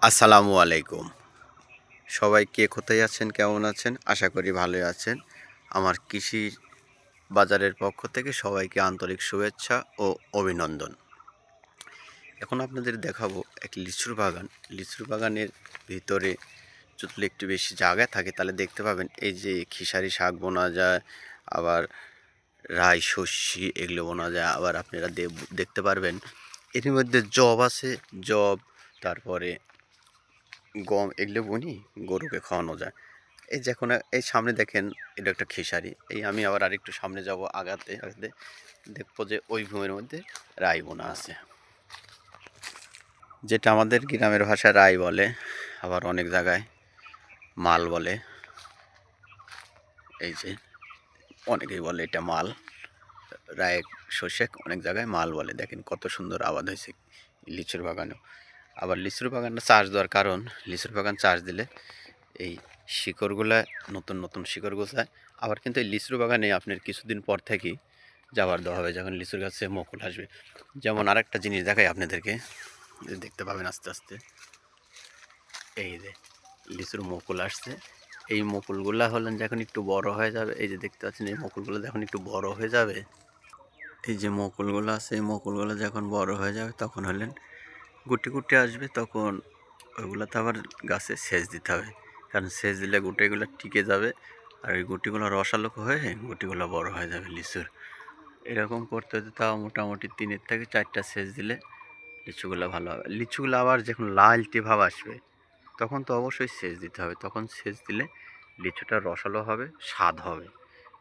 আসসালামু আলাইকুম। সবাই কে কোথায় আছেন, কেমন আছেন? আশা করি ভালোই আছেন। আমার কৃষি বাজারের পক্ষ থেকে সবাইকে আন্তরিক শুভেচ্ছা ও অভিনন্দন। এখন আপনাদের দেখাবো এক লিচুর বাগান। লিচুর বাগানের ভিতরে যদি একটু বেশি জায়গা থাকে তাহলে দেখতে পাবেন এই যে খেসারি শাক বোনা যায়, আবার রাই শস্যি এগুলো বোনা যায়, আবার আপনারা দেখতে পারবেন এর মধ্যে জব আছে, জব, তারপরে গম এগুলো বুনি গরুকে খাওয়ানো যায়। এই যে এখন এই সামনে দেখেন এটা একটা খেসারি। এই আমি আবার আরেকটু সামনে যাব, আগাতে আগাতে দেখবো যে ওই ভূমির মধ্যে রাই বোনা আছে, যেটা আমাদের গ্রামের ভাষায় রাই বলে, আবার অনেক জায়গায় মাল বলে। এই যে অনেকেই বলে এটা মাল, রায় শস্যে অনেক জায়গায় মাল বলে। দেখেন কত সুন্দর আবাদ হয়েছে লিচুর বাগানেও। আবার লিচুর বাগানটা চাষ দেওয়ার কারণ, লিচুর বাগান চাষ দিলে এই শিকড়গুলা নতুন নতুন শিকড় গোছায়। আবার কিন্তু এই লিচুর বাগানে আপনার কিছুদিন পর থেকেই যাবার দেওয়া হবে যখন লিচুর গাছে মুকুল আসবে। যেমন আরেকটা জিনিস দেখাই আপনাদেরকে, দেখতে পাবেন আস্তে আস্তে এই যে লিচুর মুকুল আসছে। এই মুকুলগুলা হলেন যখন একটু বড় হয়ে যাবে, এই যে দেখতে পাচ্ছেন এই মুকুলগুলো যখন একটু বড় হয়ে যাবে, এই যে মুকুলগুলো আছে এই মুকুলগুলো যখন বড় হয়ে যাবে তখন হলেন গুটি গুটি আসবে, তখন ওইগুলোতে আবার গাছে সেচ দিতে হবে। কারণ সেচ দিলে গুটিগুলো টিকে যাবে, আর ওই গুটিগুলো রসালো হয়ে গুটিগুলো বড় হয়ে যাবে লিচুর। এরকম করতে হতে তাও মোটামুটি 3 থেকে 4টা সেচ দিলে লিচুগুলো ভালো হবে। লিচুগুলো আবার যখন লালটে ভাব আসবে তখন তো অবশ্যই সেচ দিতে হবে। তখন সেচ দিলে লিচুটা রসালো হবে, স্বাদ হবে,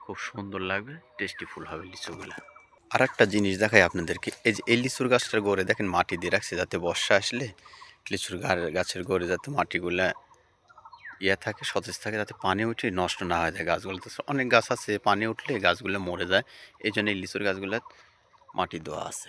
খুব সুন্দর লাগবে, টেস্টি ফুল হবে লিচুগুলো। আর একটা জিনিস দেখাই আপনাদেরকে, এই যে এই লিচুর গাছটার গোড়ে দেখেন মাটি দিয়ে রাখছে, যাতে বর্ষা আসলে লিচুর গাছের গোড়ে যাতে মাটিগুলা থাকে, সতেজ থাকে, যাতে পানি উঠে নষ্ট না হয়ে যায় গাছগুলো। তো অনেক গাছ আছে পানি উঠলে গাছগুলো মরে যায়, এই জন্য এই লিচুর গাছগুলো মাটি দেওয়া আছে।